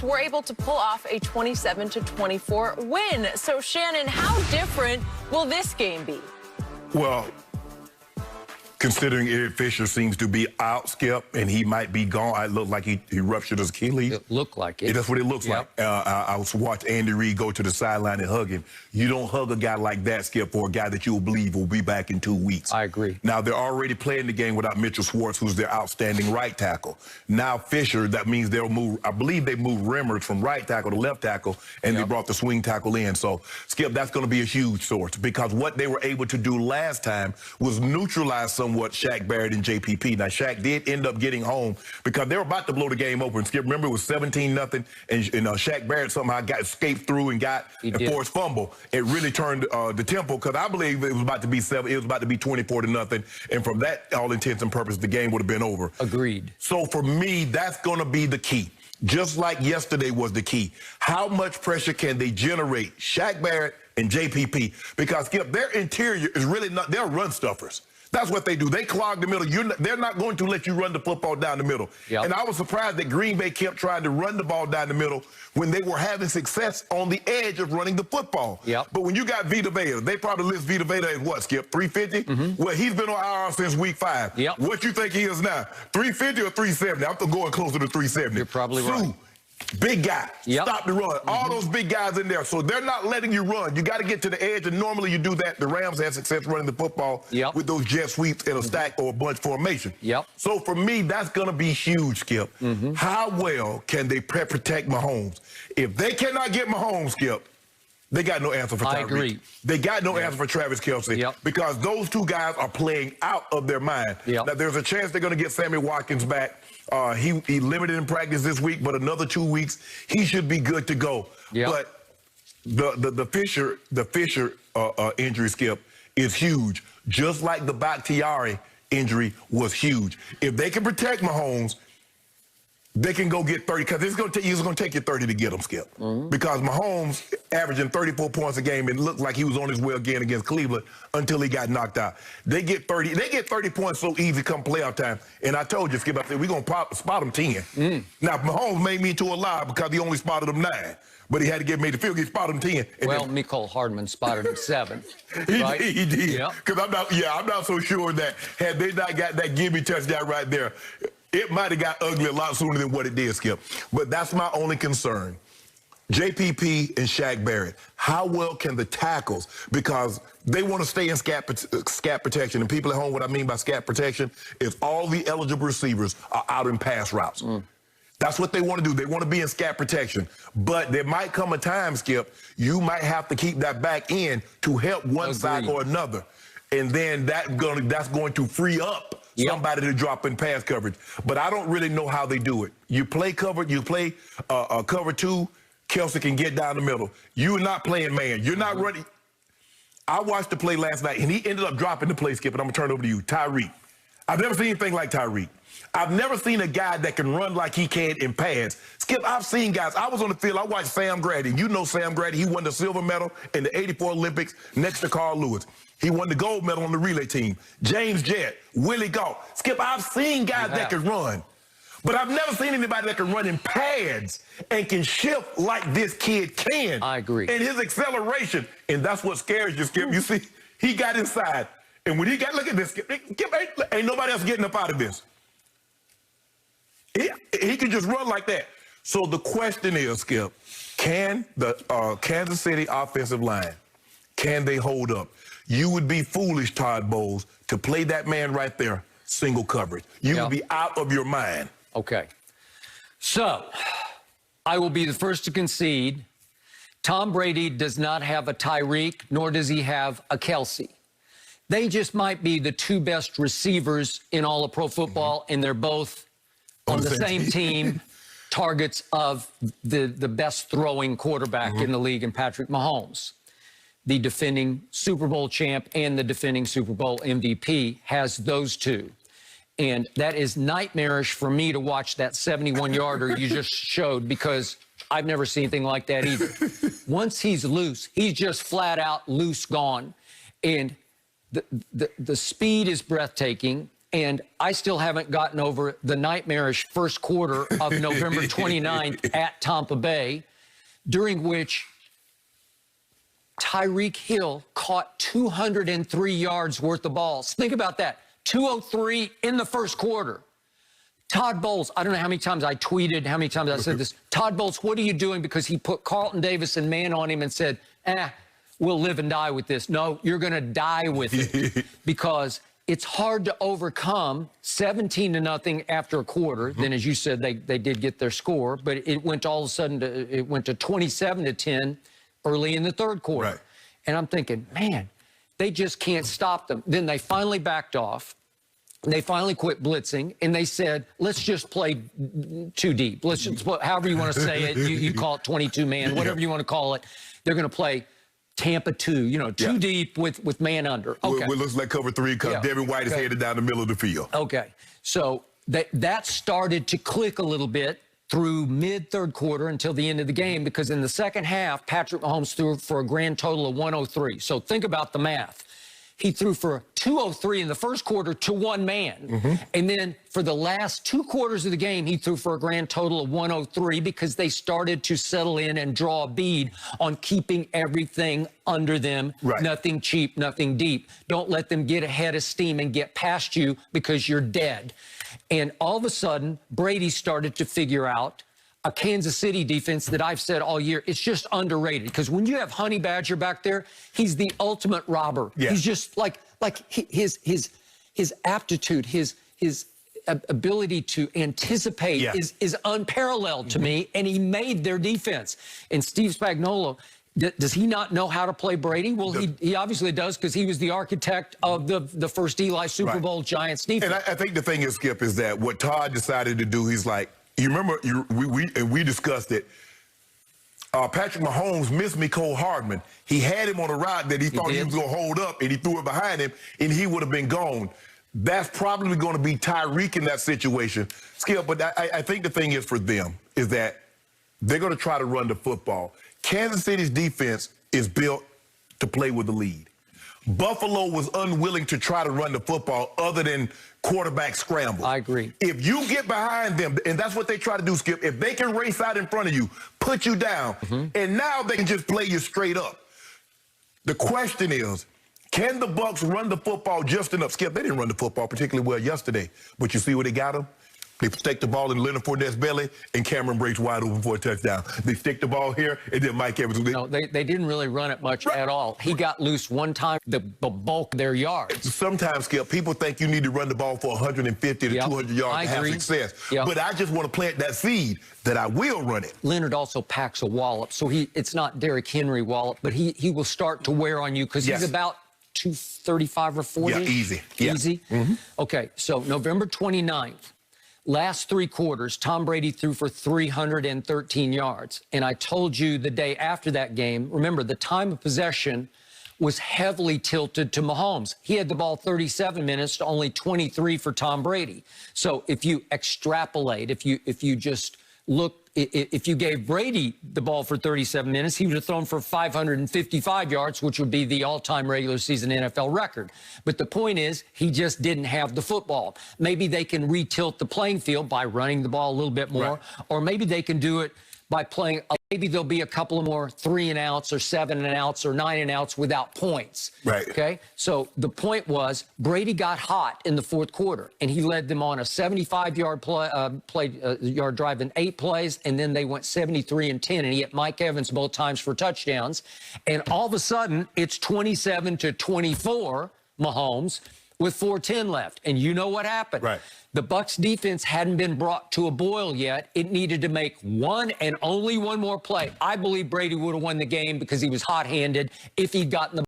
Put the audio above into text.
were able to pull off a 27-24 win. So, Shannon, how different will this game be? Well, considering Eric Fisher seems to be out, Skip, and he might be gone. It looked like he ruptured his Achilles. It looked like it. That's what it looks like. I watched Andy Reid go to the sideline and hug him. You don't hug a guy like that, Skip, for a guy that you will believe will be back in 2 weeks. I agree. Now, they're already playing the game without Mitchell Schwartz, who's their outstanding right tackle. Now, Fisher, that means they'll move, I believe they moved Remmers from right tackle to left tackle, and they brought the swing tackle in. So, Skip, that's going to be a huge source, because what they were able to do last time was neutralize somewhat Shaq Barrett and JPP. Now, Shaq did end up getting home because they were about to blow the game open. Skip, remember, it was 17-0, and Shaq Barrett somehow escaped through and got a forced fumble. It really turned the tempo, because I believe it was about to be 24-0, and from that, all intents and purposes, the game would have been over. Agreed. So for me, that's going to be the key. Just like yesterday was the key. How much pressure can they generate, Shaq Barrett and JPP? Because, Skip, their interior is really not, they're run stuffers. That's what they do. They clog the middle. They're not going to let you run the football down the middle. And I was surprised that Green Bay kept trying to run the ball down the middle when they were having success on the edge of running the football. But when you got Vita Vea, they probably list Vita Vea at what, Skip, 350? Well, he's been on IR since week 5. What you think he is now? 350 or 370? I'm going closer to 370. You're probably right. Big guy, stop the run. All those big guys in there. So they're not letting you run. You got to get to the edge, and normally you do that. The Rams had success running the football with those jet sweeps in a stack or a bunch formation. So for me, that's going to be huge, Skip. How well can they protect Mahomes? If they cannot get Mahomes, Skip, they got no answer for Tyreek. I agree. They got no answer for Travis Kelce because those two guys are playing out of their mind. Now, there's a chance they're going to get Sammy Watkins back. He limited in practice this week, but another 2 weeks, he should be good to go. But the Fisher injury, Skip, is huge. Just like the Bakhtiari injury was huge. If they can protect Mahomes, they can go get 30, because it's going to take you 30 to get them, Skip. Because Mahomes averaging 34 points a game, and it looked like he was on his way again against Cleveland until he got knocked out. They get 30 points so easy come playoff time. And I told you, Skip, I said, we're going to spot them 10. Now, Mahomes made me to a lie because he only spotted them 9. But he had to get made the field. He spotted him 10. Well, Mecole Hardman spotted him 7. He did. Because I'm not so sure that had they not got that gimme touchdown right there, it might have got ugly a lot sooner than what it did, Skip. But that's my only concern. JPP and Shaq Barrett, how well can the tackles, because they want to stay in scat protection. And people at home, what I mean by scat protection is all the eligible receivers are out in pass routes. That's what they want to do. They want to be in scat protection. But there might come a time, Skip, you might have to keep that back in to help one side or another. And then that's going to free up somebody to drop in pass coverage. But I don't really know how they do it. You play cover 2, Kelce can get down the middle. You're not playing man. You're not running. I watched the play last night, and he ended up dropping the play, Skip, and I'm going to turn it over to you. Tyreek. I've never seen anything like Tyreek. I've never seen a guy that can run like he can in pads. Skip, I've seen guys. I was on the field. I watched Sam Grady. You know Sam Grady. He won the silver medal in the '84 Olympics next to Carl Lewis. He won the gold medal on the relay team. James Jett, Willie Gault. Skip, I've seen guys that can run. But I've never seen anybody that can run in pads and can shift like this kid can. I agree. And his acceleration, and that's what scares you, Skip. You see, he got inside. And when he got, look at this, Skip, ain't nobody else getting up out of this. He can just run like that. So the question is, Skip, can the Kansas City offensive line, can they hold up? You would be foolish, Todd Bowles, to play that man right there, single coverage. You would be out of your mind. Okay. So, I will be the first to concede. Tom Brady does not have a Tyreek, nor does he have a Kelce. They just might be the 2 best receivers in all of pro football, and they're both on the same team, targets of the best throwing quarterback in the league, in Patrick Mahomes. The defending Super Bowl champ and the defending Super Bowl MVP has those 2. And that is nightmarish for me to watch that 71-yarder you just showed, because I've never seen anything like that either. Once he's loose, he's just flat out loose, gone. And the speed is breathtaking. And I still haven't gotten over the nightmarish first quarter of November 29th at Tampa Bay, during which Tyreek Hill caught 203 yards worth of balls. Think about that. 203 in the first quarter. Todd Bowles, I don't know how many times I tweeted, how many times I said this. Todd Bowles, what are you doing? Because he put Carlton Davis and man on him and said, we'll live and die with this. No, you're going to die with it. Because it's hard to overcome 17-0 after a quarter. Then, as you said, they did get their score, but it went all of a sudden it went to 27-10 early in the third quarter. Right. And I'm thinking, man, they just can't stop them. Then they finally backed off. They finally quit blitzing, and they said, let's just play too deep. Let's just play, however you want to say it. You call it 22-man, whatever you want to call it. They're going to play Tampa 2, too deep with man under. Okay. It looks like cover 3 because Devin White is headed down the middle of the field. Okay. So that started to click a little bit through mid-third quarter until the end of the game, because in the second half, Patrick Mahomes threw for a grand total of 103. So think about the math. He threw for 203 in the first quarter to one man. And then for the last 2 quarters of the game, he threw for a grand total of 103 because they started to settle in and draw a bead on keeping everything under them. Right. Nothing cheap, nothing deep. Don't let them get ahead of steam and get past you because you're dead. And all of a sudden, Brady started to figure out a Kansas City defense that I've said all year, it's just underrated. Because when you have Honey Badger back there, he's the ultimate robber. Yeah. He's just like his aptitude, his ability to anticipate is unparalleled to me, and he made their defense. And Steve Spagnuolo, does he not know how to play Brady? Well, he obviously does, because he was the architect of the first Eli Super Bowl Giants defense. And I think the thing is, Skip, is that what Todd decided to do, he's like, you remember, we discussed it. Patrick Mahomes missed Mecole Hardman. He had him on a route that he thought he was going to hold up, and he threw it behind him, and he would have been gone. That's probably going to be Tyreek in that situation. Skip, but I think the thing is for them is that they're going to try to run the football. Kansas City's defense is built to play with the lead. Buffalo was unwilling to try to run the football other than quarterback scramble. I agree. If you get behind them, and that's what they try to do, Skip, if they can race out in front of you, put you down, and now they can just play you straight up. The question is, can the Bucs run the football just enough? Skip, they didn't run the football particularly well yesterday, but you see where they got them? They stick the ball in Leonard Fournette's belly, and Cameron Brate's wide open for a touchdown. They stick the ball here, and then Mike Evans. No, they didn't really run it much at all. He got loose one time, the bulk of their yards. Sometimes, Skip, people think you need to run the ball for 150 to 200 yards to have success. But I just want to plant that seed that I will run it. Leonard also packs a wallop, so it's not Derrick Henry wallop, but he will start to wear on you because he's about 235 or 40. Yeah, easy. Easy? Okay, so November 29th. Last 3 quarters, Tom Brady threw for 313 yards. And I told you the day after that game, remember, the time of possession was heavily tilted to Mahomes. He had the ball 37 minutes to only 23 for Tom Brady. So if you extrapolate, if you just look, if you gave Brady the ball for 37 minutes, he would have thrown for 555 yards, which would be the all-time regular season NFL record. But the point is, he just didn't have the football. Maybe they can retilt the playing field by running the ball a little bit more, or maybe they can do it by playing, maybe there'll be a couple of more 3-and-outs or 7-and-outs or 9-and-outs without points. Okay? So the point was, Brady got hot in the fourth quarter, and he led them on a 75-yard yard drive in 8 plays, and then they went 73 and 10, and he hit Mike Evans both times for touchdowns. And all of a sudden, it's 27-24, Mahomes, with 4:10 left. And you know what happened. The Bucs defense hadn't been brought to a boil yet. It needed to make one and only one more play. I believe Brady would have won the game because he was hot-handed if he'd gotten the